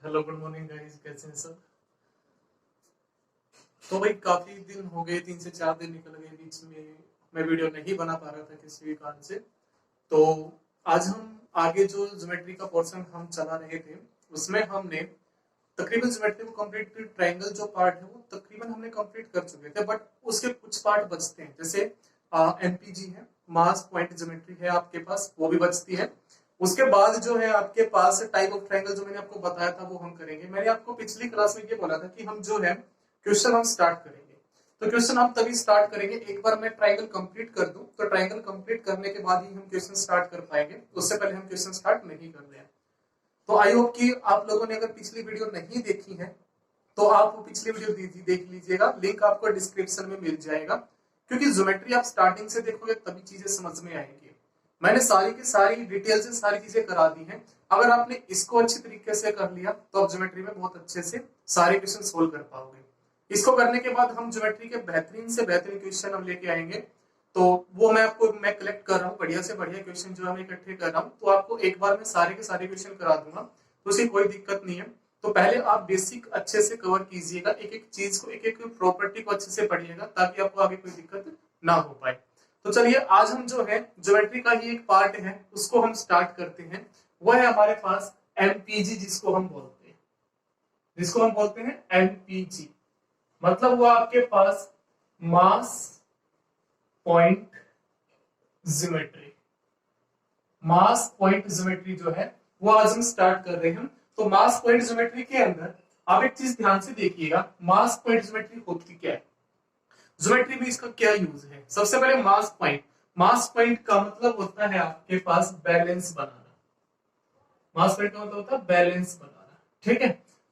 Hello good morning guys, कैसे हैं सब। तो भाई काफी दिन हो गए, 3 से 4 दिन निकल गए बीच में। मैं वीडियो नहीं बना पा रहा था किसी भी कारण से। तो आज हम आगे जो ज्योमेट्री का पोर्शन हम चला रहे थे उसमें हमने तकरीबन ज्योमेट्री को कंप्लीट, ट्रायंगल जो पार्ट है वो तकरीबन हमने कंप्लीट कर चुके थे, बट उसके कुछ पार्ट बचते हैं। जैसे एमपीजी है, मास पॉइंट ज्योमेट्री है आपके पास, वो भी बचती है। उसके बाद जो है आपके पास टाइप ऑफ ट्रायंगल जो मैंने आपको बताया था वो हम करेंगे। मैंने आपको पिछली क्लास में ये बोला था कि हम जो है क्वेश्चन हम स्टार्ट करेंगे। तो क्वेश्चन हम तभी स्टार्ट करेंगे एक बार मैं ट्रायंगल कंप्लीट कर दूं, तो ट्रायंगल कंप्लीट करने के बाद ही हम क्वेश्चन स्टार्ट कर पाएंगे, उससे पहले हम क्वेश्चन स्टार्ट नहीं कर रहे हैं। तो आई होप कि आप लोगों ने अगर पिछली वीडियो नहीं देखी है तो आप वो पिछली वीडियो देख लीजिएगा, लिंक आपको डिस्क्रिप्शन में मिल जाएगा। क्योंकि ज्योमेट्री आप स्टार्टिंग से देखोगे तभी चीजें समझ में आएंगी। मैंने सारी की सारी डिटेल से सारी चीजें करा दी हैं। अगर आपने इसको अच्छी तरीके से कर लिया तो आप ज्योमेट्री में बहुत अच्छे से सारे क्वेश्चन सोल्व कर पाओगे। इसको करने के बाद हम ज्योमेट्री के बेहतरीन से बेहतरीन क्वेश्चन हम लेके आएंगे। तो वो मैं कलेक्ट कर रहा हूँ, बढ़िया से बढ़िया क्वेश्चन जो है इकट्ठे कर रहा हूँ, तो आपको एक बार में सारे के सारे क्वेश्चन करा दूंगा, तो उसकी कोई दिक्कत नहीं है। तो पहले आप बेसिक अच्छे से कवर कीजिएगा, एक एक चीज को, एक एक प्रॉपर्टी को अच्छे से पढ़िएगा, ताकि आपको आगे कोई दिक्कत ना हो पाए। तो चलिए आज हम जो है ज्योमेट्री का ही एक पार्ट है उसको हम स्टार्ट करते हैं। वो है हमारे पास एमपीजी, जिसको हम बोलते हैं एमपीजी। मतलब वो आपके पास mass point geometry, mass point geometry जो है वो आज हम स्टार्ट कर रहे हैं। तो मास पॉइंट ज्योमेट्री के अंदर आप एक चीज ध्यान से देखिएगा, मास पॉइंट ज्योमेट्री होती क्या है, ज्योमेट्री में इसका क्या यूज है। सबसे पहले मास पॉइंट, मास पॉइंट का मतलब होता है आपके पास बैलेंस बनाना। मास पॉइंट का मतलब होता है बैलेंस बनाना, ठीक है।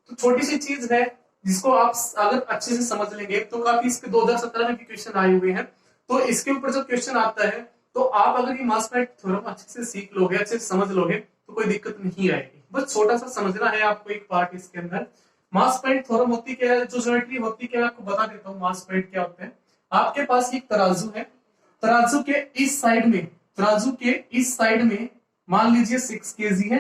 तो छोटी सी चीज है जिसको आप अगर अच्छे से समझ लेंगे तो काफी, इसके 2017 में भी क्वेश्चन आए हुए हैं। तो इसके ऊपर जो क्वेश्चन आता है तो आप अगर ये मास पॉइंट थ्योरम अच्छे से सीख लोगे, अच्छे से समझ लोगे, तो कोई दिक्कत नहीं आएगी। बस छोटा सा समझना है आपको एक पार्ट इसके अंदर। मास पॉइंट थ्योरम होती क्या है, जो ज्योमेट्री होती क्या है, आपको बता देता हूँ मास पॉइंट क्या होते हैं। आपके पास एक तराजू है, तराजू के इस साइड में, तराजू के इस साइड में मान लीजिए 6 केजी है,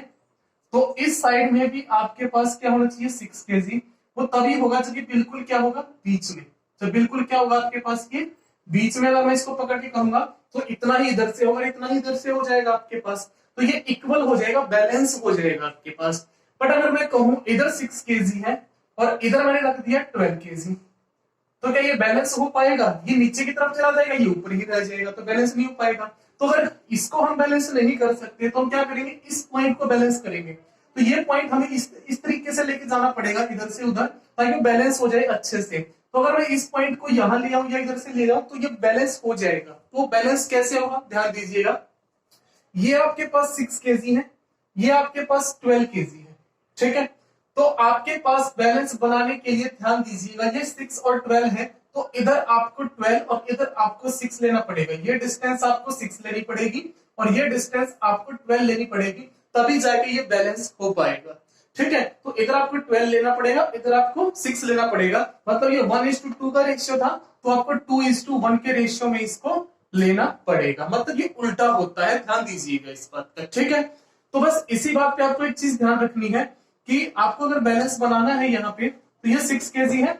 तो इस साइड में भी आपके पास क्या होना चाहिए 6 केजी। वो तभी होगा जब ये बिल्कुल क्या होगा बीच में, तो बिल्कुल क्या होगा आपके पास ये बीच में। अगर मैं इसको पकड़ के कहूंगा तो इतना ही इधर से होगा, इतना ही इधर से हो जाएगा आपके पास, तो ये इक्वल हो जाएगा, बैलेंस हो जाएगा आपके पास। बट अगर मैं कहूं इधर 6 केजी है और इधर मैंने रख दिया 12 केजी, तो क्या ये बैलेंस हो पाएगा? ये नीचे की तरफ चला जाएगा, ये ऊपर ही रह जाएगा, तो बैलेंस नहीं हो पाएगा। तो अगर इसको हम बैलेंस नहीं कर सकते तो हम क्या करेंगे, इस पॉइंट को बैलेंस करेंगे। तो ये पॉइंट हमें इस तरीके से लेके जाना पड़ेगा इधर से उधर, ताकि बैलेंस हो जाए अच्छे से। तो अगर मैं इस पॉइंट को यहां ले आऊं या इधर से ले जाऊं तो ये बैलेंस हो जाएगा। तो बैलेंस कैसे होगा ध्यान दीजिएगा, ये आपके पास 6 केजी है, ये आपके पास 12 केजी है, ठीक है। तो आपके पास बैलेंस बनाने के लिए ध्यान दीजिएगा, ये 6 और 12 है, तो इधर आपको 12 और इधर आपको 6 लेना पड़ेगा। ये डिस्टेंस आपको 6 लेनी पड़ेगी और ये डिस्टेंस आपको 12 लेनी पड़ेगी, तभी जाके ये बैलेंस हो पाएगा, ठीक है। तो इधर आपको 12 लेना पड़ेगा, इधर आपको 6 लेना पड़ेगा। मतलब ये 1:2 का रेशियो था, तो आपको 2:1 के रेशियो में इसको लेना पड़ेगा। मतलब ये उल्टा होता है, ध्यान दीजिएगा इस बात का, ठीक है। तो बस इसी बात पे आपको एक चीज ध्यान रखनी है कि आपको अगर बैलेंस बनाना है यहाँ पे, तो ये 6 केजी है,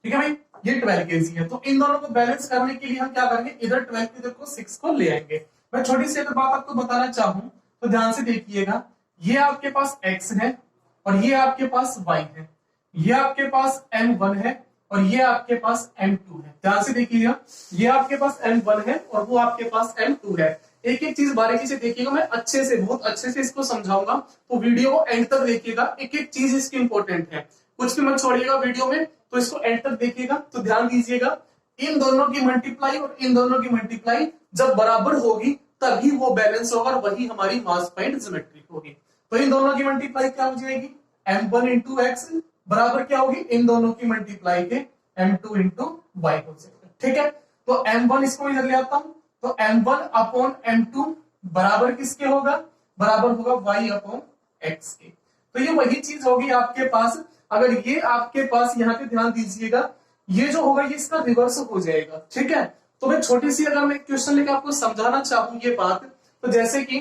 ठीक है भाई, ये 12 केजी है। तो इन दोनों को बैलेंस करने के लिए हम क्या करेंगे, इधर 12 इधर को 6 को ले आएंगे। मैं छोटी सी अगर बात आपको बताना चाहूं तो ध्यान से देखिएगा, ये आपके पास x है और ये आपके पास y है, ये आपके पास m1 है और ये आपके पास m2 है। ध्यान से देखिएगा, ये आपके पास m1 है और वो आपके पास m2 है। एक एक चीज बारीकी से देखिएगा, मैं अच्छे से, बहुत अच्छे से इसको समझाऊंगा, तो वीडियो को एंड तक देखिएगा। एक एक चीज इसकी इंपॉर्टेंट है, कुछ भी मत छोड़िएगा वीडियो में, तो इसको एंड तक देखिएगा। तो ध्यान दीजिएगा, इन दोनों की मल्टीप्लाई और इन दोनों की मल्टीप्लाई जब बराबर होगी तभी वो बैलेंस होगा और वही हमारी मास पॉइंट ज्योमेट्री होगी। तो इन दोनों की मल्टीप्लाई क्या हो जाएगी, m1 इंटू एक्स बराबर क्या होगी, इन दोनों की मल्टीप्लाई के m2 इंटू वाई हो जाएगा, ठीक है। तो m1 इसको इधर ले आता हूं, तो m1 अपॉन m2 बराबर किसके होगा, बराबर होगा y अपॉन x के। तो ये वही चीज होगी आपके पास। अगर ये आपके पास यहाँ पे ध्यान दीजिएगा, ये जो होगा ये इसका रिवर्स हो जाएगा, ठीक है। तो मैं छोटी सी अगर मैं क्वेश्चन लेकर आपको समझाना चाहूं ये बात, तो जैसे कि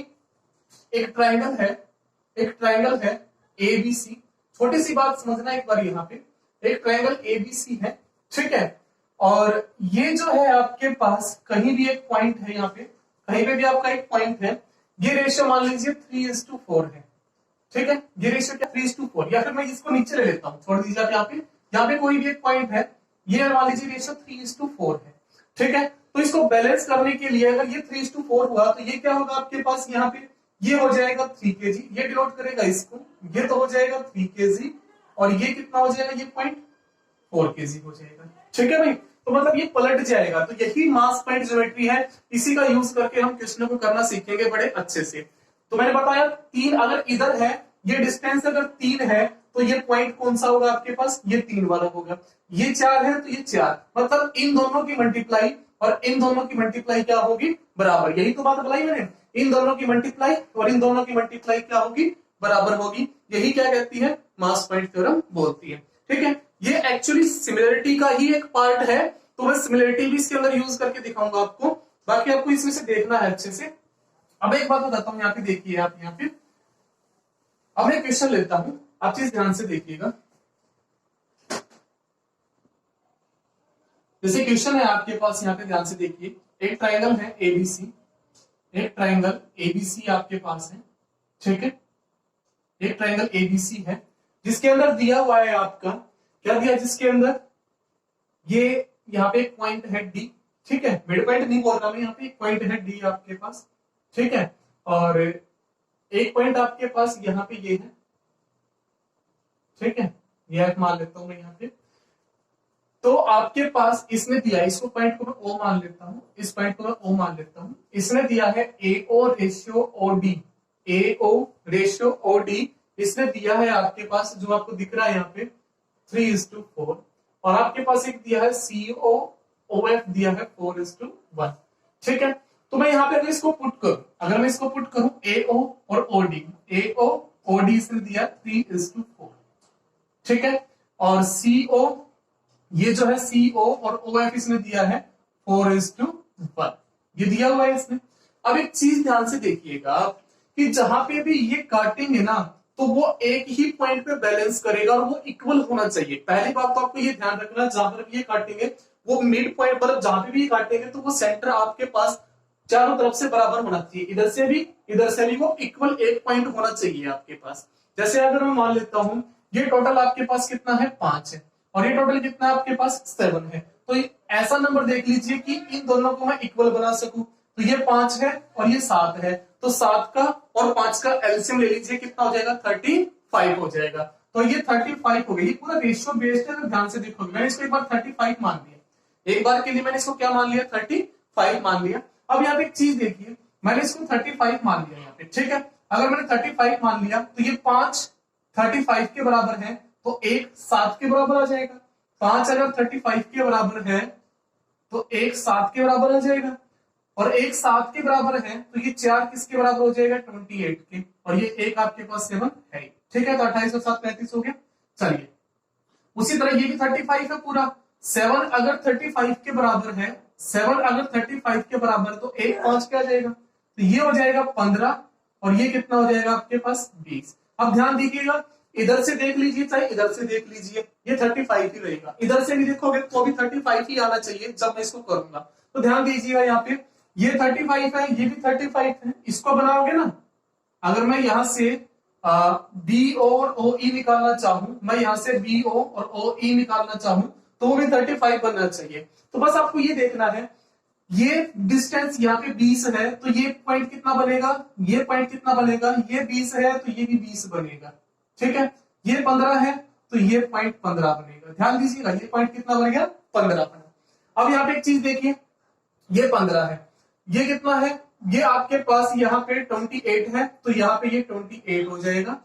एक ट्रायंगल है, एक ट्रायंगल है ABC, छोटी सी बात समझना एक बार, यहाँ पे एक ट्रायंगल ABC है, ठीक है, और ये जो है आपके पास कहीं भी एक पॉइंट है, यहाँ पे कहीं पे भी आपका एक पॉइंट है, ये रेशियो मान लीजिए 3:4 है, ठीक है, ये रेशियो क्या 3:4, या फिर मैं इसको नीचे ले लेता हूं, छोड़ दीजिए आप, यहाँ पे कोई भी एक पॉइंट है, ये मान लीजिए रेशियो 3:4 है, ठीक है, तो इसको बैलेंस करने के लिए अगर ये 3:4 हुआ तो ये क्या होगा आपके पास, यहाँ पे ये हो जाएगा 3 kg, ये डिनोट करेगा इसको, ये तो हो जाएगा 3 kg, और ये कितना हो जाएगा, ये पॉइंट 4 kg हो जाएगा, ठीक है भाई, तो मतलब ये पलट जाएगा, तो यही मास पॉइंट ज्योमेट्री है, इसी का यूज करके हम क्वेश्चनों को करना सीखेंगे बड़े अच्छे से। तो मैंने बताया 3 अगर इधर है, ये डिस्टेंस अगर 3 है, तो ये पॉइंट कौन सा होगा आपके पास, ये 3 वाला होगा, ये 4 है तो ये 4, मतलब इन दोनों की मल्टीप्लाई और इन दोनों की मल्टीप्लाई क्या होगी, बराबर, यही तो बात बताई मैंने, इन दोनों की मल्टीप्लाई और इन दोनों की मल्टीप्लाई क्या होगी, बराबर होगी, यही क्या कहती है, मास पॉइंट थ्योरम बोलती है, ठीक है। ये एक्चुअली सिमिलरिटी का ही एक पार्ट है, तो मैं सिमिलरिटी भी इसके अंदर यूज करके दिखाऊंगा आपको, बाकी आपको इसमें से देखना है अच्छे से। अब एक बात बताता हूं, यहाँ पे देखिए आप, यहाँ पे अब मैं क्वेश्चन लेता हूं, आप चीज ध्यान से देखिएगा। जैसे क्वेश्चन है आपके पास, यहाँ पे ध्यान से देखिए, एक ट्राइंगल है ABC, एक ट्राइंगल ABC आपके पास है, ठीक है, एक ट्राइंगल ABC है, जिसके अंदर दिया हुआ है आपका, क्या दिया, जिसके अंदर ये यहाँ पे एक पॉइंट है D, ठीक है, मिड पॉइंट नहीं बोल रहा मैं, यहाँ पे एक पॉइंट है D आपके पास, ठीक है, और एक पॉइंट आपके पास यहाँ पे ये है, ठीक है, ये मान लेता हूं मैं यहाँ पे, तो आपके पास इसने दिया, इसको पॉइंट को मैं O मान लेता हूं, इस पॉइंट को मैं O मान लेता हूं, इसने दिया है AO ratio OD, AO ratio OD इसने दिया है आपके पास, जो आपको दिख रहा है यहाँ पे 3:4, और आपके पास एक दिया है CO OF दिया है 4:1, ठीक है, तो मैं यहाँ पे अगर इसको पुट करूं, अगर मैं इसको पुट करूं AO और OD, AO OD इसने दिया 3:4, ठीक है, और CO ये जो है CO और OF इसने दिया है 4:1, ये दिया हुआ है इसने। अब एक चीज ध्यान से देखिएगा कि जहां पे भी ये काटेंगे ना, तो वो एक ही पॉइंट पे बैलेंस करेगा और वो इक्वल होना चाहिए, पहली बात तो आपको ये ध्यान रखना, जहां पर भी ये काटेंगे वो मिड पॉइंट, मतलब जहां पे भी ये काटेंगे तो वो सेंटर आपके पास चारों तरफ से बराबर होना चाहिए, इधर से भी वो इक्वल एक पॉइंट होना चाहिए आपके पास। जैसे अगर मैं मान लेता हूं ये टोटल आपके पास कितना है, 5 है, और ये टोटल कितना है आपके पास, 7 है, तो ऐसा नंबर देख लीजिए कि इन दोनों को मैं इक्वल बना सकूं, तो ये 5 है और ये 7 है, तो 7 का और 5 का एलसीएम ले लीजिए, कितना हो जाएगा, 35 हो जाएगा, तो ये 35 हो गया, ये पूरा रेशियो बेस्ड है, अगर ध्यान से देखोगे, मैंने इसको एक बार 35 मान लिया, एक बार के लिए मैंने इसको क्या मान लिया, 35 मान लिया। अब यहाँ पे एक चीज देखिए, मैंने इसको 35 मान लिया यहाँ पे, ठीक है, अगर मैंने 35 मान लिया तो ये 5 35 के बराबर है, तो एक 7 के बराबर आ जाएगा, 5 अगर 35 के बराबर है तो एक 7 के बराबर आ जाएगा, और एक 7 के बराबर है तो ये 4 किसके बराबर हो जाएगा, 28 के, और ये एक आपके पास 7 है, ठीक है, तो 28 और 7 35 हो गया। चलिए उसी तरह ये भी 35 है पूरा, 7 अगर 35 के बराबर है, 7 अगर 35 के बराबर, तो एक 5 क्या जाएगा, तो ये हो जाएगा 15, और ये कितना हो जाएगा आपके पास 20। अब ध्यान दीजिएगा, इधर से देख लीजिए चाहे इधर से देख लीजिए, ये 35 ही रहेगा, इधर से भी देखोगे तो भी 35 ही आना चाहिए जब मैं इसको करूंगा, तो ध्यान दीजिएगा यहाँ पे ये 35 है, ये भी 35 है, इसको बनाओगे ना, अगर मैं यहां से बी और ओ ई निकालना चाहूं, मैं यहां से बी ओ और ओ ई निकालना चाहूं, तो वो भी 35 बनना चाहिए। तो बस आपको ये देखना है, ये डिस्टेंस यहाँ पे 20 है, तो ये पॉइंट कितना बनेगा, ये पॉइंट कितना बनेगा, ये 20 है तो ये भी 20 बनेगा, ठीक है, ये 15 है तो ये पॉइंट 15 बनेगा, ध्यान दीजिएगा, ये पॉइंट कितना बन गया, 15 बना। अब यहाँ पे एक चीज देखिए, ये 15 है, ये कितना है, ये आपके पास यहाँ पे 28 है, तो यहाँ पे ये 28 हो जाएगा,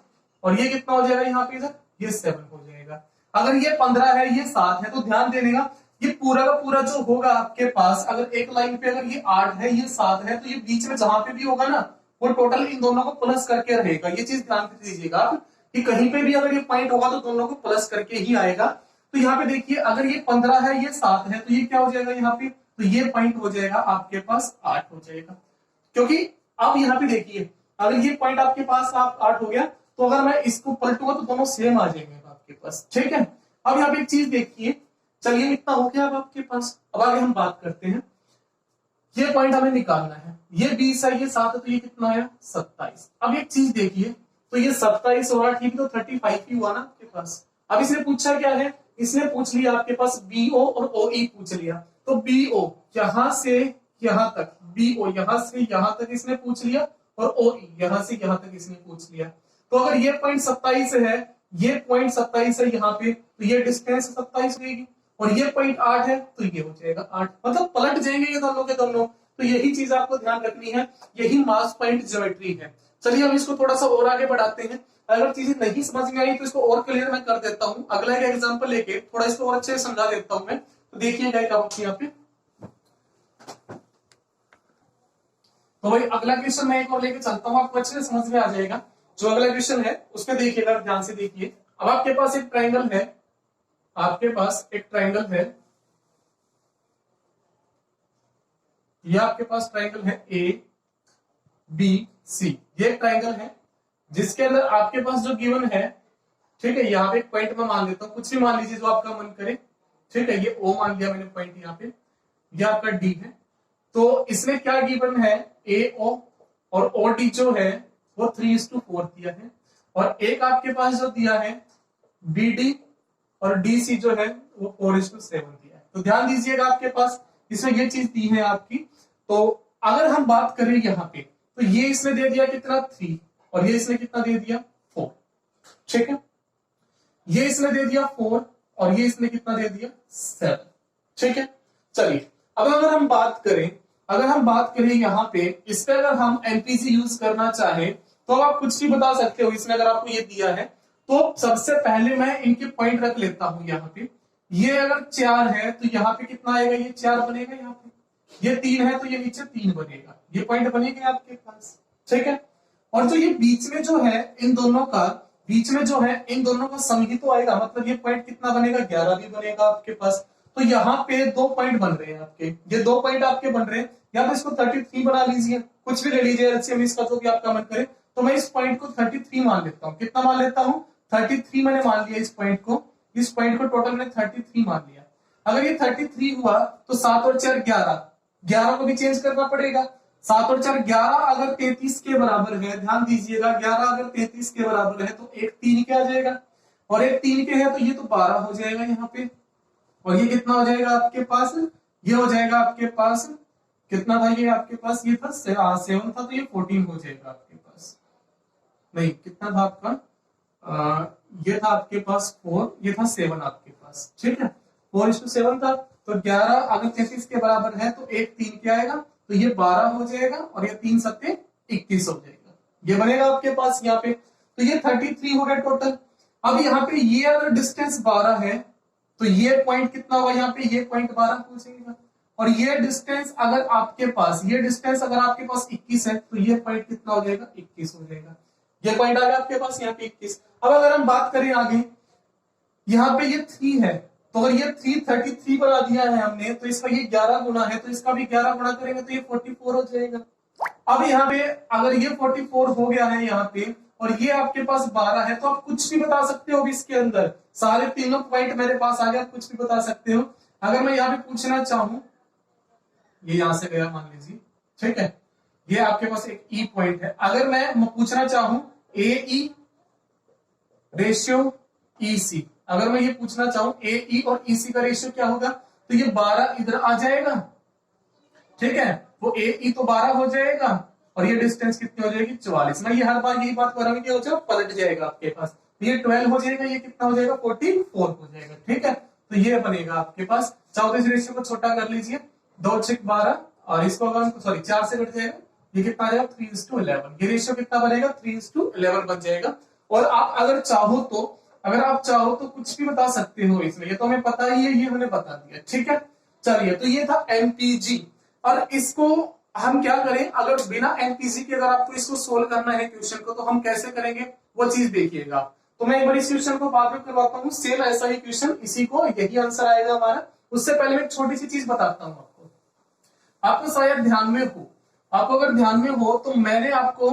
और ये कितना हो जाएगा यहाँ पे, इधर ये 7 हो जाएगा। अगर ये 15 है, ये 7 है, तो ध्यान देने का, ये पूरा का पूरा जो होगा आपके पास, अगर एक लाइन पे अगर ये 8 है, ये 7 है, तो ये बीच में जहां पे भी होगा ना, वो टोटल इन दोनों को प्लस करके रहेगा, ये चीज ध्यान दीजिएगा आप, कि कहीं पे भी अगर ये पॉइंट होगा तो दोनों को प्लस करके ही आएगा। तो यहाँ पे देखिए, अगर ये 15 है, ये 7 है, तो ये क्या हो जाएगा यहाँ पे, तो ये पॉइंट हो जाएगा आपके पास 8 हो जाएगा, क्योंकि अब यहाँ पे देखिए, अगर ये पॉइंट आपके पास आप 8 हो गया, तो अगर मैं इसको पलटूंगा तो दोनों सेम आ जाएंगे आपके पास, ठीक है। अब यहाँ पे एक चीज देखिए, चलिए इतना हो गया अब आपके पास। अब आगे हम बात करते हैं, ये पॉइंट हमें निकालना है, ये 20 है, ये 7 है, तो ये कितना आया 27। अब एक चीज देखिए, तो ये 27 हो रहा, ठीक, तो 35 ही हुआ ना आपके पास। अब इसने पूछा क्या है, इसने पूछ लिया आपके पास बीओ और ओई पूछ लिया, तो बीओ यहां से यहां तक, बीओ यहां से यहां तक इसने पूछ लिया, और ओई यहां से यहां तक इसने पूछ लिया। तो अगर ये पॉइंट 27 है, ये पॉइंट 27 है यहाँ पे, तो ये डिस्टेंस 27 रहेगी, और ये पॉइंट 8 है तो ये हो जाएगा 8, मतलब पलट जाएंगे ये दोनों के दोनों। तो यही चीज आपको ध्यान रखनी है, यही मास पॉइंट ज्योमेट्री है। चलिए हम इसको थोड़ा सा और आगे बढ़ाते हैं, अगर चीजें नहीं समझ में आई तो इसको और क्लियर मैं कर देता हूं, अगला एक एग्जांपल लेके थोड़ा इसको और अच्छे से समझा देता हूं मैं। तो देखिएगा यहाँ पे, तो भाई अगला क्वेश्चन मैं एक और लेके चलता हूं, आपको अच्छे से समझ में आ जाएगा। जो अगला क्वेश्चन है उसमें देखिएगा, ध्यान से देखिए। अब आपके पास एक ट्राइंगल है, आपके पास एक ट्राइंगल है, यह आपके पास ट्राइंगल है ए बी सी, ये ट्राइंगल है जिसके अंदर आपके पास जो गिवन है, ठीक है, यहाँ पे एक पॉइंट में मान लेता हूं, कुछ भी मान लीजिए जो आपका मन करे, ठीक है, ये ओ मान लिया मैंने पॉइंट यहाँ पे, ये आपका डी है। तो इसमें क्या गिवन है, ए ओ और ओ डी जो है वो 3:4 दिया है, और एक आपके पास जो दिया है बी डी और डी सी जो है वो 4:7 दिया है। तो ध्यान दीजिएगा आपके पास इसमें ये चीज दी है आपकी। तो अगर हम बात करें यहाँ पे, तो ये इसने दे दिया कितना 3, और ये इसने कितना दे दिया 4, ठीक है, ये इसने दे दिया 4 और ये इसने कितना दे दिया 7, ठीक है। चलिए अब अगर हम बात करें यहाँ पे, इस पे अगर हम एलपीसी यूज करना चाहे तो आप कुछ भी बता सकते हो। इसमें अगर आपको ये दिया है तो सबसे पहले मैं इनके पॉइंट रख लेता हूं यहाँ पे। ये अगर 4 है तो यहाँ पे कितना आएगा, ये 4 बनेगा, यहाँ पे ये 3 है तो ये नीचे 3 बनेगा, ये पॉइंट बनेगा आपके पास, ठीक है। और जो ये बीच में जो है इन दोनों का सम ही तो आएगा, मतलब ये पॉइंट कितना बनेगा 11 भी बनेगा आपके पास। तो यहाँ पे 2 पॉइंट बन रहे हैं आपके, ये 2 पॉइंट आपके बन रहे हैं, या तो इसको 33 बना लीजिए, कुछ भी ले लीजिए एलसीएम इसका जो भी आपका मन करे। तो मैं इस पॉइंट को 33 मान लेता हूँ, कितना मान लेता हूँ 33 मैंने मान लिया इस पॉइंट को टोटल मैंने 33 मान लिया। अगर ये 33 हुआ तो 7 और 4 11 को भी चेंज करना पड़ेगा, 7 और 4 11, अगर 33 के बराबर है, ध्यान दीजिएगा 11 अगर 33 के बराबर है तो एक 3 के आ जाएगा, और एक 3 के है तो ये तो 12 हो जाएगा यहाँ पे, और ये कितना हो जाएगा आपके पास, ये हो जाएगा आपके पास कितना था, ये आपके पास ये था 7 था, तो ये 14 हो जाएगा आपके पास, नहीं कितना था आपका, ये था आपके पास 4, ये था 7 आपके पास, ठीक है, 4:7 था। तो 11 अगर 33 के बराबर है तो एक 3 क्या आएगा, तो ये 12 हो जाएगा, और ये 3 7 21 हो जाएगा, ये बनेगा आपके पास यहाँ पे। तो ये 33 हो गया टोटल। अब यहाँ पे ये अगर डिस्टेंस 12 है तो ये पॉइंट कितना होगा, यहाँ पे ये पॉइंट 12 हो जाएगा, और ये डिस्टेंस अगर आपके पास 21 है तो ये पॉइंट कितना हो जाएगा 21 हो जाएगा, ये पॉइंट आ गया आपके पास यहाँ पे 21। अब अगर हम बात करें आगे, यहाँ पे ये 3 है, तो अगर ये 333 बना दिया है हमने, तो इसका ये 11 गुना है, तो इसका भी 11 गुना करेंगे तो ये 44 हो जाएगा। अब यहाँ पे अगर ये 44 हो गया है यहाँ पे, और ये आपके पास 12 है, तो आप कुछ भी बता सकते हो इसके अंदर, सारे तीनों पॉइंट मेरे पास आ गया, कुछ भी बता सकते हो। अगर मैं यहाँ पे पूछना चाहूं, ये यहां से गया मान लीजिए, ठीक है, ये आपके पास एक ई पॉइंट है, अगर मैं पूछना चाहूं ए ई रेशियो ई सी, अगर मैं ये पूछना चाहूं ए ई और ई सी का रेशियो क्या होगा, तो ये 12 इधर आ जाएगा, ठीक है, वो ए ई तो 12 हो जाएगा, और ये डिस्टेंस कितनी हो जाएगी 44। मैं ये हर बार यही बात कर रहा हूँ कि हो जाएगा पलट जाएगा आपके पास, तो ये 12 हो जाएगा, ये कितना हो जाएगा 44 हो जाएगा, ठीक है। तो ये बनेगा आपके पास, चाहो तो इस रेशियो को छोटा कर लीजिए, 2 6 12, और इसको अगर सॉरी 4 से कट जाएगा, ये कितना आ जाएगा 3:11, ये रेशियो कितना बनेगा 3:11 बन जाएगा। और आप अगर चाहो तो कुछ भी बता सकते हो इसमें, ये तो हमें पता ही है, ये हमने बता दिया, ठीक है। चलिए, तो ये था एमपीजी, और इसको हम क्या करें, अगर बिना एमपीजी के अगर आपको इसको सोल्व करना है क्वेश्चन को, तो हम कैसे करेंगे वो चीज देखिएगा। तो मैं एक बार इस क्वेश्चन को बाद में करवाता हूँ, सेम ऐसा ही क्वेश्चन, इसी को यही आंसर आएगा हमारा। उससे पहले मैं एक छोटी सी चीज बताता हूँ आपको शायद ध्यान में हो, आपको अगर ध्यान में हो तो मैंने आपको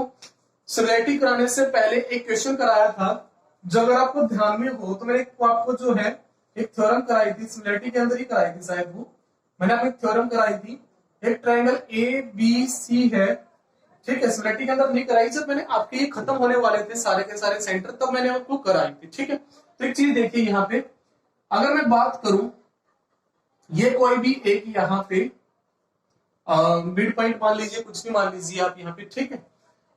सिमिलरिटी कराने से पहले एक क्वेश्चन कराया था, जो अगर आपको ध्यान में हो तो मैंने आपको जो है एक थ्योरम कराई थी, सिमिलरिटी के अंदर ही कराई थी शायद वो, मैंने आपको एक थ्योरम कराई थी। एक ट्रायंगल ए बी सी है, ठीक है, सिमिलरिटी के अंदर नहीं कराई, जब मैंने आपके ये खत्म होने वाले थे सारे के सारे सेंटर तब मैंने आपको कराई थी, ठीक है। तो एक चीज देखिए यहाँ पे, अगर मैं बात करूं ये कोई भी एक यहाँ पे मिड पॉइंट मान लीजिए, कुछ भी मान लीजिए आप यहाँ पे, ठीक है।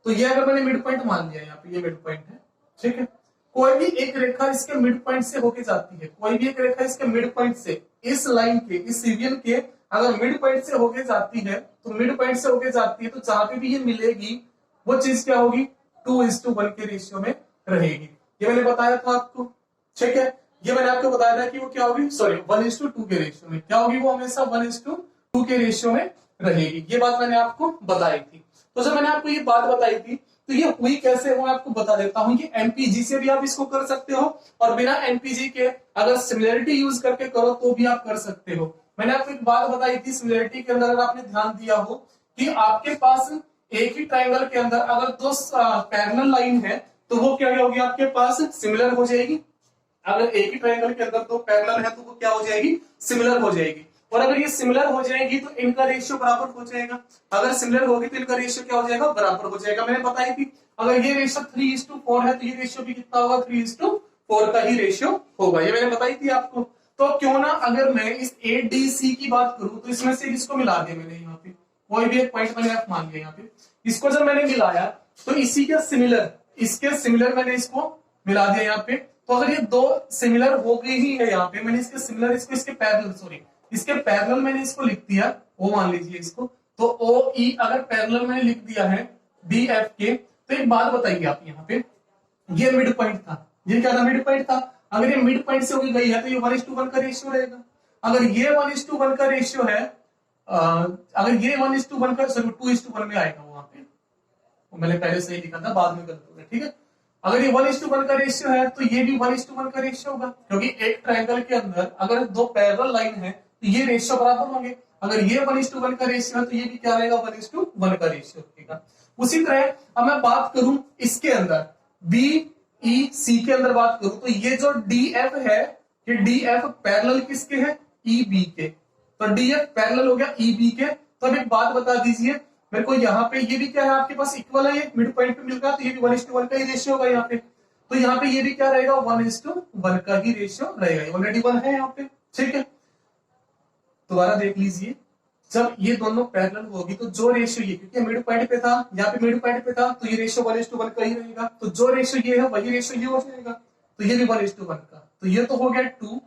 तो ये अगर मैंने मिड पॉइंट मान लिया, यहाँ पे ये मिड पॉइंट है, ठीक है। कोई भी एक रेखा इसके मिड पॉइंट से होके जाती है, कोई भी एक रेखा इसके मिड पॉइंट से, इस लाइन के, इस सीवियन के अगर मिड पॉइंट से होके जाती है, तो मिड पॉइंट से होके जाती है तो जहां पे भी ये मिलेगी वो चीज क्या होगी, 2:1 के रेशियो में रहेगी। ये मैंने बताया था आपको, ठीक है। ये मैंने आपको बताया था कि वो क्या होगी, सॉरी 1:2 के रेशियो में क्या होगी, वो हमेशा 1:2 के रेशियो में रहेगी। ये बात मैंने आपको बताई थी। तो जब मैंने आपको ये बात बताई थी तो ये हुई कैसे, वो मैं आपको बता देता हूं कि एनपीजी से भी आप इसको कर सकते हो और बिना एनपीजी के अगर सिमिलरिटी यूज करके करो तो भी आप कर सकते हो। मैंने आपको एक बात बताई थी सिमिलरिटी के अंदर, अगर आपने ध्यान दिया हो कि आपके पास एक ही ट्राइंगल के अंदर अगर दो पैरेलल लाइन है तो वो क्या होगी, आपके पास सिमिलर हो जाएगी। अगर एक ही ट्रायंगल के अंदर दो पैरेलल है तो वो क्या हो जाएगी, सिमिलर हो जाएगी। और अगर ये सिमिलर हो जाएगी तो इनका रेशियो बराबर हो जाएगा। अगर सिमिलर होगी तो इनका रेशियो क्या हो जाएगा, बराबर हो जाएगा। मैंने बताई थी अगर ये रेशियो 3:4 है तो ये रेशियो भी कितना होगा, 3:4 का ही रेशियो होगा। ये मैंने बताई थी आपको। तो क्यों ना अगर मैं इस ADC की बात करूं तो इसमें से इसको मिला दिया मैंने, यहाँ पे कोई भी एक पॉइंट मैंने मान लिया, यहाँ पे इसको जब मैंने मिलाया तो इसी के सिमिलर, इसके सिमिलर मैंने इसको मिला दिया यहाँ पे। तो अगर ये दो सिमिलर हो गई ही है, यहाँ पे मैंने इसके सिमिलर इसको इसके पैरेलल, सॉरी इसके पैरेलल मैंने इसको लिख दिया, ओ मान लीजिए इसको। तो OE अगर पैरेलल मैंने लिख दिया है DF के, तो एक बात बताइए आप यहाँ पे, ये मिड पॉइंट था, ये क्या था, मिड पॉइंट था। अगर ये मिड पॉइंट से होगी गई है तो ये 1:1 का रेशियो रहेगा। अगर ये 1:1 का रेशियो है, अगर ये 1:1 का, सॉरी 2:1 में आएगा वहां पे, वो मैंने पहले सही लिखा था, बाद में गलत हो गया, ठीक है। अगर ये 1:1 का रेशियो है तो ये भी 1:1 का रेशियो होगा, क्योंकि एक ट्रायंगल के अंदर अगर दो पैरेलल लाइन है तो ये रेशियो बराबर होंगे। अगर ये 1:1 का रेशियो है तो ये भी क्या रहेगा, 1:1 का रेशियो रहेगा। उसी तरह अब मैं बात करूं इसके अंदर BEC के अंदर बात करूं तो ये जो DF है, ये DF पैरेलल किसके है, EB के। तो DF पैरेलल हो गया EB के। तो अब एक बात बता दीजिए मेरे को, यहाँ पे ये भी क्या है आपके पास, इक्वल है, ये मिड पॉइंट पे मिल रहा है तो ये भी 1:1 का ही रेशियो होगा यहाँ पे। तो यहाँ पे ये भी क्या रहेगा, 1:1 का ही रेशियो रहेगा, ऑलरेडी 1 है यहाँ पे, ठीक है। दोबारा देख लीजिए, जब ये दोनों पैरेलल होगी तो जो रेशियो ये, क्योंकि मिड पॉइंट पे था, यहाँ पे मिड पॉइंट पे था तो ये रेशियो 1:1 का ही रहेगा। तो जो रेशियो ये है वही रेशियो ये हो जाएगा, तो ये भी 1:1 का। तो ये तो हो गया 2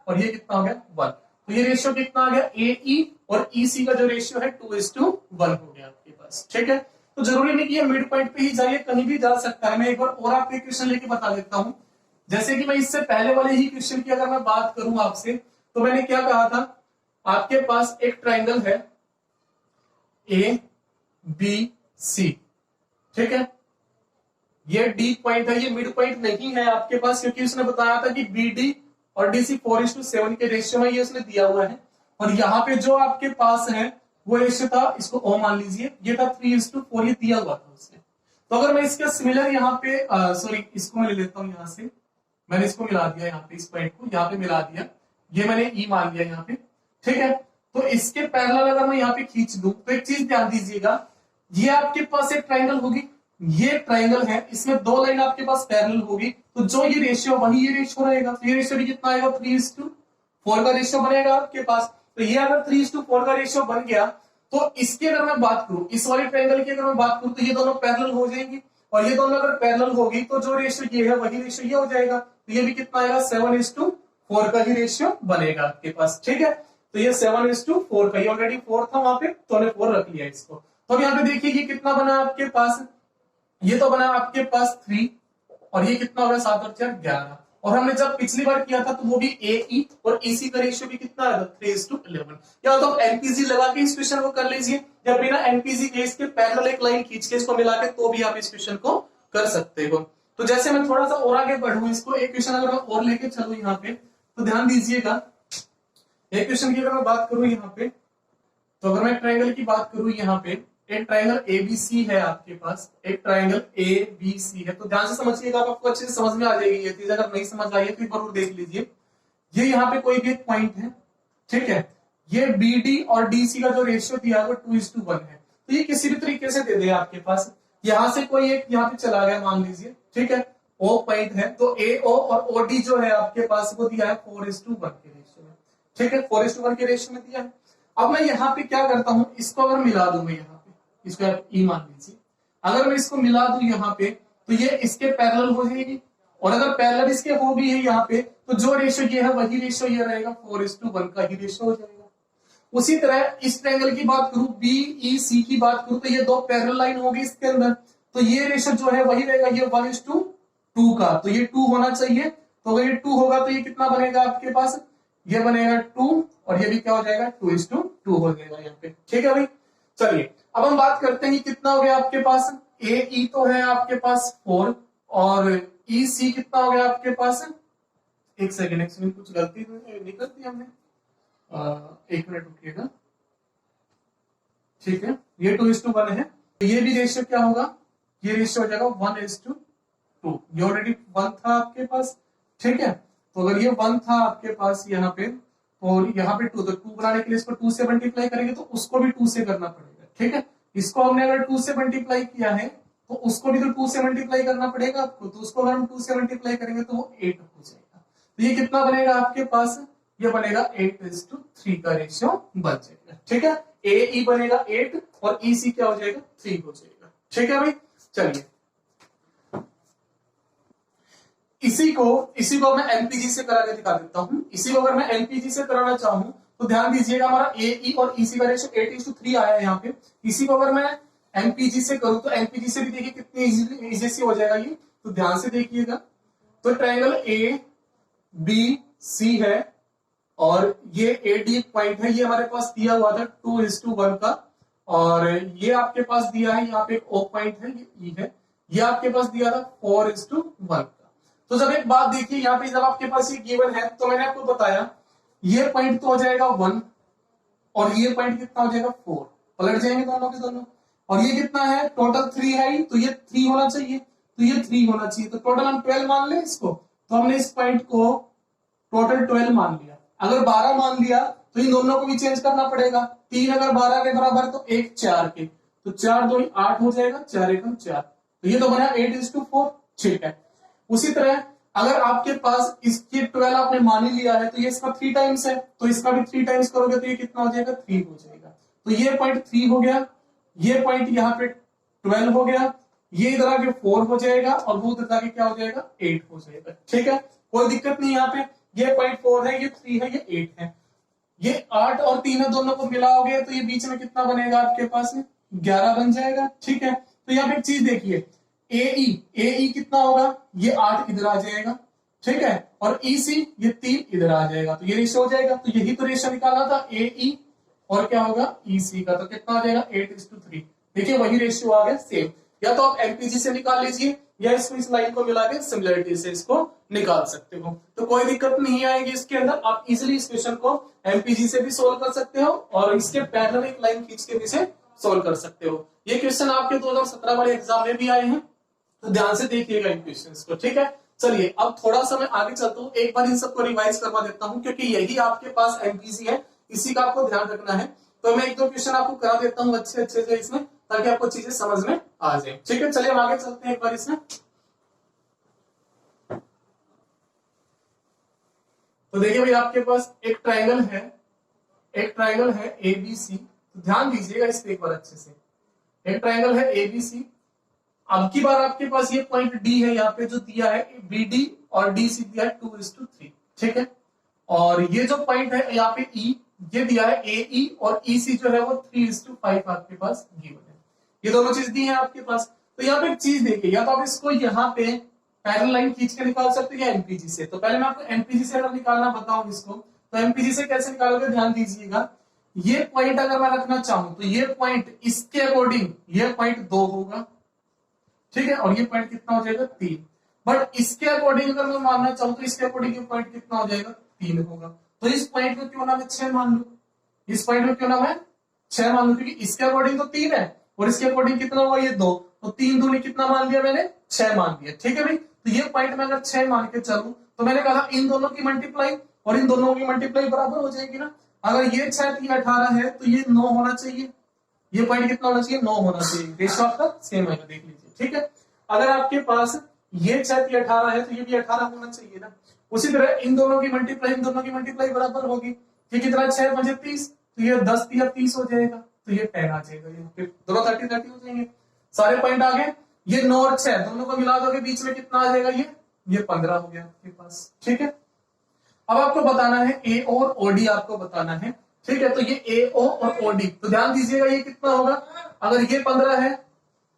और ये कितना हो गया 1। तो ये रेशियो कितना आ गया, AE और EC का जो रेशियो है 2:1 हो गया आपके पास, ठीक है। तो जरूरी नहीं कि ये मिड पॉइंट पे ही जाइए, कहीं भी जा सकता है। मैं एक बार और आपको क्वेश्चन लेके बता देता हूं। जैसे कि मैं इससे पहले वाले ही क्वेश्चन की अगर मैं बात करूं आपसे, तो मैंने क्या कहा था, आपके पास एक ट्राइंगल है ABC, ठीक है। ये D पॉइंट है, ये मिड पॉइंट नहीं है आपके पास, क्योंकि उसने बताया था कि BD और DC 4:7 के रेशियो में ये उसने दिया हुआ है। और यहाँ पे जो आपके पास है वो रेशियो था, इसको O मान लीजिए, ये था 3:4, ये दिया हुआ था उसने। तो अगर मैं इसके सिमिलर यहाँ पे, सॉरी इसको मैं ले लेता हूँ यहाँ से, मैंने इसको मिला दिया यहाँ पे, इस पॉइंट को यहाँ पे मिला दिया, ये मैंने E मान लिया यहाँ पे, ठीक है। तो इसके पैरेलल अगर मैं यहाँ पे खींच दूं तो एक चीज ध्यान दीजिएगा, ये आपके पास एक ट्राइंगल होगी, ये ट्राइंगल है, इसमें दो लाइन आपके पास पैरेलल होगी, तो जो ये रेशियो वही ये रेशियो रहेगा। तो ये रेशियो भी कितना आएगा, 3:4 का रेशियो बनेगा आपके पास। तो ये अगर 3:4 का रेशियो बन गया तो इसकी अगर मैं बात करूं, इस वाले ट्राइंगल की अगर मैं बात करूं तो ये दोनों पैरेलल हो जाएंगी, और ये दोनों अगर पैरेलल होगी तो जो रेशियो ये है वही रेशियो ये हो जाएगा। तो ये भी कितना आएगा, 7:4 का ही रेशियो बनेगा आपके पास, ठीक है। तो ये 7:4 का, ये ऑलरेडी 4 था वहां पे तो हमने 4 रख लिया इसको। तो अब यहाँ पे देखिए ये कितना बना आपके पास, ये तो बना आपके पास 3 और ये कितना हो गया 7 और 4 11। और हमने जब पिछली बार किया था तो वो भी AE और EC का रेशियो भी कितना आया था, 3:11। या तो NPG लगा के इस क्वेश्चन को कर लीजिए, या बिना NPG के इसके पैरेलल एक लाइन खींच के इसको मिला के तो भी आप इस क्वेश्चन को कर सकते हो। तो जैसे मैं थोड़ा सा और आगे बढ़ूं, इसको एक क्वेश्चन अगर मैं और लेके चलूं यहाँ पे, तो ध्यान दीजिएगा, एक क्वेश्चन की अगर मैं बात करूं यहाँ पे, तो अगर मैं ट्रायंगल की बात करूं यहाँ पे, एक ट्राइंगल एबीसी है आपके पास, एक ट्राइंगल एबीसी है, तो ध्यान से समझिएगा, आपको अच्छे से समझ में आ जाएगी ये चीज। अगर नहीं समझ आई है तो एक बार और देख लीजिए। ये यहाँ पे कोई भी एक पॉइंट है, ठीक है, ये बीडी और डीसी का जो रेशियो दिया है वो 2:1 है। तो ये किसी भी तरीके से दे दे आपके पास, यहां से कोई एक यहाँ पे चला गया मान लीजिए, ठीक है, ओ पॉइंट है, तो एओ और ओडी जो है आपके पास वो दिया है 4:1 के रेशियो में, ठीक है, 4:1 के रेशियो में दिया है। अब मैं यहाँ पे क्या करता हूं, इसको अगर मिला दूं मैं यहाँ पे, इसको आप ई मान लीजिए, अगर मैं इसको मिला दूं यहाँ पे तो ये इसके पैरेलल हो जाएगी, और अगर पैरेलल इसके हो भी है यहाँ पे तो जो रेशियो ये है वही रेशियो ये रहेगा, 4:1 का ही रेशियो हो जाएगा। उसी तरह इस ट्रायंगल की बात करूं, बीईसी की बात करूं, तो ये दो पैरेलल लाइन होगी इसके अंदर, तो ये रेशियो जो है वही रहेगा, ये 1:2 का, तो ये 2 होना चाहिए। तो अगर ये 2 होगा तो ये कितना बनेगा आपके पास, ये बनेगा 2, और ये भी क्या हो जाएगा, 2:2 हो जाएगा यहाँ पे, ठीक है भाई। चलिए अब हम बात करते हैं कितना हो गया आपके पास, ए ई तो है आपके पास 4, और ई सी कितना हो गया आपके पास, एक सेकेंड कुछ गलती नहीं कर दी हमने, एक मिनट रुकिएगा, ठीक है, ये 2:1 है, तो ये भी रेशियो क्या होगा, ये रेशियो हो जाएगा 1:2, ये ऑलरेडी 1 था आपके पास, ठीक है। तो अगर ये 1 था आपके पास यहाँ पे, और यहाँ पे 2, तो 2 बनाने के लिए इसको 2 से मल्टीप्लाई करेंगे तो उसको भी 2 से करना पड़ेगा, ठीक है। इसको हमने अगर 2 से मल्टीप्लाई किया है तो उसको भी तो 2 से मल्टीप्लाई करना पड़ेगा आपको, तो उसको अगर हम 2 से मल्टीप्लाई करेंगे तो वो 8 हो जाएगा। तो ये कितना बनेगा आपके पास, ये बनेगा 8:3 का रेशियो बन जाएगा, ठीक है। ए ई बनेगा 8 और ई सी क्या हो जाएगा, 3 हो जाएगा, ठीक है भाई। चलिए इसी को मैं एनपीजी से करा के दिखा देता हूं। इसी को अगर मैं एनपीजी से कराना चाहूं तो ध्यान दीजिएगा, हमारा ए ई और ईसी का रेशियो 8:3 आया है यहाँ पे। इसी को अगर मैं एनपीजी से करूं तो एनपीजी से भी देखिए कितनी इजी से हो जाएगा ये, तो ध्यान से देखिएगा। तो ट्रायंगल ए बी सी है और ये एडी पॉइंट है, ये हमारे पास दिया हुआ था 2:1 का, और ये आपके पास दिया है यहाँ पे एक ओ पॉइंट है, ये ई है, ये आपके पास दिया था 4:1 का। तो जब एक बात देखिए यहाँ पे, जब आपके पास ये गिवन है तो मैंने आपको बताया ये पॉइंट तो हो जाएगा 1 और ये पॉइंट कितना हो जाएगा 4, पलट जाएंगे दोनों के दोनों, और ये कितना है टोटल 3 है, तो ये 3 होना चाहिए, तो ये 3 होना चाहिए, तो टोटल हम 12 मान ले इसको, तो हमने इस पॉइंट को टोटल 12 मान लिया। अगर 12 मान लिया तो इन दोनों को भी चेंज करना पड़ेगा, 3 अगर 12 के बराबर तो 1 4 के, तो 4 2 8 हो जाएगा, 4 1 4, तो ये तो बना 8:4, ठीक है। उसी तरह अगर आपके पास इसके 12 आपने मान ही लिया है तो ये इसका 3 टाइम्स है, तो इसका भी 3 टाइम्स करोगे तो ये कितना हो जाएगा, 3 हो जाएगा। तो ये पॉइंट 3 हो गया, ये पॉइंट यहाँ पे 12 हो गया, ये इधर आके 4 हो जाएगा, और वो उधर आके क्या हो जाएगा, 8 हो जाएगा, ठीक है, कोई दिक्कत नहीं। यहाँ पे ये पॉइंट 4 है, ये 3 है, ये 8 है, ये 8 और 3 है, दोनों को मिलाओगे तो ये बीच में कितना बनेगा आपके पास, 11 बन जाएगा, ठीक है। तो यहाँ पे एक चीज देखिए, ए कितना होगा, ये 8 इधर आ जाएगा, ठीक है, और ईसी ये 3 इधर आ जाएगा, तो ये रेशियो हो जाएगा। तो यही तो रेशियो निकालना था ए और क्या होगा ईसी का, तो कितना आ जाएगा 8:3। देखिए वही रेशियो आ गया सेम, या तो आप एलपीजी से निकाल लीजिए या इसको इस लाइन को मिला के सिमिलरिटी से इसको निकाल सकते हो, तो कोई दिक्कत नहीं आएगी इसके अंदर। आप इजिली इस क्वेश्चन को एमपीजी से भी सोल्व कर सकते हो और इसके पैरेलल एक लाइन खींच के भी से सोल्व कर सकते हो। ये क्वेश्चन आपके 2017 वाले एग्जाम में भी आए हैं, तो ध्यान से देखिएगा इन क्वेश्चंस को, ठीक है। चलिए अब थोड़ा सा मैं आगे चलता हूँ, एक बार इन सबको रिवाइज करवा देता हूँ क्योंकि यही आपके पास एमपीसी है, इसी का आपको ध्यान रखना है। तो मैं 1-2 क्वेश्चन आपको करा देता हूँ अच्छे से इसमें, ताकि आपको चीजें समझ में आ जाए, ठीक है। चलिए हम आगे चलते हैं एक बार इसमें। तो देखिए भाई आपके पास एक ट्रायंगल है एबीसी, तो ध्यान दीजिएगा इस पे एक बार अच्छे से। एक ट्रायंगल है एबीसी, अब की बार आपके पास ये पॉइंट डी है, यहाँ पे जो दिया है बीडी और डी सी दिया है 2:3, ठीक है। और ये जो पॉइंट है यहाँ पे ई, ये दिया है ए ई, और ई सी जो है वो 3:5 आपके पास गिवन है, ये दोनों चीज दी है आपके पास। तो यहाँ पे एक चीज देखिए, या तो आप इसको यहाँ पे पैरेलल लाइन खींच के निकाल सकते हो या एमपीजी से। तो पहले मैं आपको एमपीजी से अगर निकालना बताऊं इसको, तो एमपीजी से कैसे निकालोगे ध्यान दीजिएगा। ये पॉइंट अगर मैं रखना चाहूं तो ये पॉइंट इसके अकॉर्डिंग ये पॉइंट 2 होगा, ठीक है, और ये पॉइंट कितना हो जाएगा 3। बट इसके अकॉर्डिंग अगर मैं मानना चाहूं तो इसके अकॉर्डिंग ये पॉइंट कितना हो जाएगा 3 होगा। तो इस पॉइंट को क्यों ना मैं 6 मान लू, इस पॉइंट को क्यों ना मैं 6 मान लू, क्योंकि इसके अकॉर्डिंग तो 3 है और इसके अकॉर्डिंग कितना हुआ ये 2, तो 3 दूनी कितना मान लिया मैंने 6 मान लिया, ठीक है भाई। तो ये पॉइंट में अगर 6 मान के चलूं तो मैंने कहा इन दोनों की मल्टीप्लाई और इन दोनों की मल्टीप्लाई बराबर हो जाएगी ना। अगर ये 6 3 18 है तो ये 9 होना चाहिए, ये पॉइंट कितना होना चाहिए 9 होना चाहिए, रेशियो आपका सेम है, देख लीजिए, ठीक है। अगर आपके पास ये 6 3 18 है तो ये भी 18 होना चाहिए ना। उसी तरह इन दोनों की मल्टीप्लाई बराबर होगी, ये कितना 6 5 30, तो ये 10 3 30 हो जाएगा, तो ये 10 आ जाएगा, ये फिर दोनों 30 30 हो जाएंगे, सारे पॉइंट आ गए। ये 9 और 6 दोनों को मिला दोगे बीच में कितना आ जाएगा, ये 15 हो गया आपके पास, ठीक है। अब आपको बताना है ए और ओडी आपको बताना है, ठीक है। तो ये ए ओ और ओडी, तो ध्यान दीजिएगा ये कितना होगा, अगर ये 15 है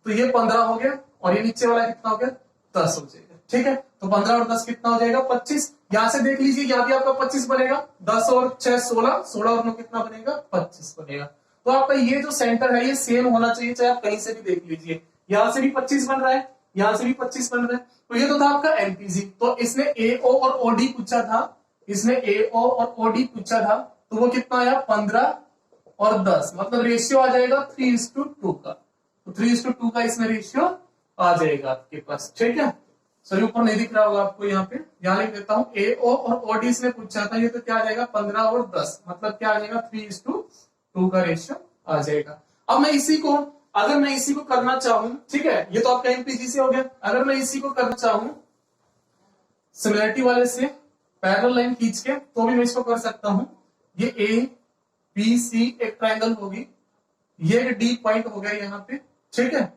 तो ये 15 हो गया, और ये नीचे वाला कितना हो गया 10 हो जाएगा, ठीक है। तो 15 और 10 कितना हो जाएगा 25, यहां से देख लीजिए यहाँ भी आपका 25 बनेगा, 10 और 6 16, 16 और 9 कितना बनेगा 25 बनेगा। तो आपका ये जो सेंटर है ये सेम होना चाहिए, चाहे आप कहीं से भी देख लीजिए, यहां से भी 25 बन रहा है, यहां से भी 25 बन रहा है, तो ये तो था आपका एनपीजी। तो इसने एओ और ओडी पूछा था, इसने एओ और ओडी पूछा था, तो वो कितना आया 15 और 10, मतलब रेशियो आ जाएगा 3:2 का, तो 3:2 का इसमें रेशियो आ जाएगा आपके पास, ठीक है। सॉरी ऊपर नहीं दिख रहा होगा आपको, यहाँ पे यहाँ लिख देता हूँ, एओ और ओडी इसने पूछा था, ये तो क्या आ जाएगा 15 और 10, मतलब क्या आ जाएगा 3:2 का रेशियो आ जाएगा। अब मैं इसी को, अगर मैं इसी को करना चाहूं, ठीक है, ये तो आपका एमपीजी से हो गया, अगर मैं इसी को करना चाहूं सिमिलरिटी वाले से पैरेलल लाइन खींच के, तो भी मैं इसको कर सकता हूं। ये ए बी सी एक ट्रायंगल होगी, ये डी पॉइंट हो गया यहाँ पे, ठीक है।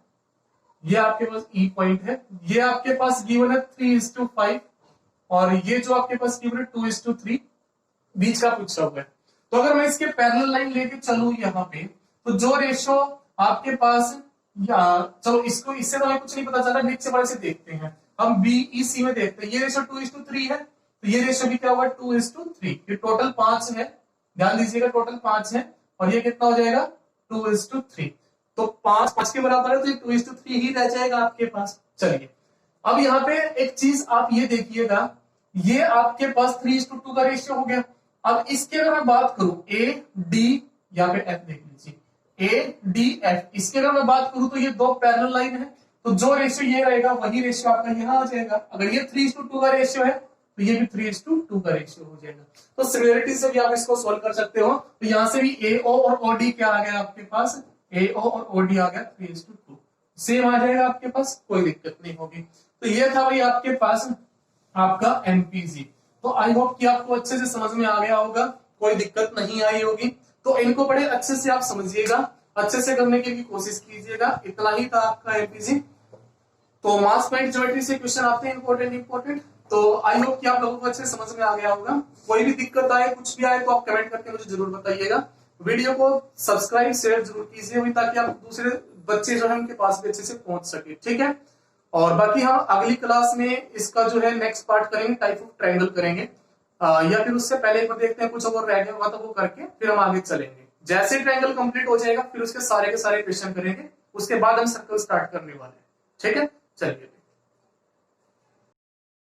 ये आपके पास ई पॉइंट है, ये आपके पास गिवन है 3:5, और ये जो आपके पास गिवन है 2:3, बीच का पूछा हुआ है। तो अगर मैं इसके पैरेलल लाइन लेके चलूं यहाँ पे, तो जो रेशो आपके पास, या चलो इसको, इससे तो हमें कुछ नहीं पता चला, नीचे वाले से देखते हैं हम, बीईसी में देखते हैं, ये रेशो 2:3 है, तो ये रेशो भी क्या हुआ 2:3, ये टोटल 5 है, ध्यान दीजिएगा टोटल 5 है, और ये कितना हो जाएगा 2:3, तो 5 5 के बराबर है, तो ये 2:3 ही रह जाएगा आपके पास। चलिए अब यहाँ पे एक चीज आप ये देखिएगा, ये आपके पास 3:2 का रेशियो हो गया। अब इसकी अगर मैं बात करूं ए डी, यहाँ पे एफ देख लीजिए, ए डी एफ, इसकी अगर मैं बात करूं तो ये दो पैरेलल लाइन है, तो जो रेशियो ये रहेगा वही रेशियो आपका यहाँ आ जाएगा। अगर ये 3:2 का रेशियो है तो ये भी 3:2 का रेशियो हो जाएगा। तो सिमिलरिटी से भी आप इसको सोल्व कर सकते हो, तो यहां से भी एओ और ओडी क्या आ गया आपके पास, एओ और ओडी आ गया 3:2, सेम आ जाएगा आपके पास, कोई दिक्कत नहीं होगी। तो ये था भाई आपके पास आपका एमपीजी। तो आई होप कि आपको अच्छे से समझ में आ गया होगा, कोई दिक्कत नहीं आई होगी। तो इनको बड़े अच्छे से आप समझिएगा, अच्छे से करने की भी कोशिश कीजिएगा। इतना ही था आपका एमपीजी। तो मास पॉइंट ज्योमेट्री से क्वेश्चन आते हैं इंपॉर्टेंट। तो आई होप कि आप लोगों को अच्छे से समझ में आ गया होगा। कोई भी दिक्कत आए, कुछ भी आए, तो आप कमेंट करके मुझे जरूर बताइएगा। वीडियो को सब्सक्राइब शेयर जरूर कीजिए, ताकि आप दूसरे बच्चे जो है उनके पास भी अच्छे से पहुंच सके, ठीक है। और बाकी हम अगली क्लास में इसका जो है नेक्स्ट पार्ट करेंगे, टाइप ऑफ ट्रायंगल करेंगे, या फिर उससे पहले एक बार देखते हैं कुछ और रह गया होगा तो वो करके फिर हम आगे चलेंगे। जैसे ट्रायंगल कंप्लीट हो जाएगा फिर उसके सारे के सारे क्वेश्चन करेंगे, उसके बाद हम सर्कल स्टार्ट करने वाले हैं, ठीक है। चलिए।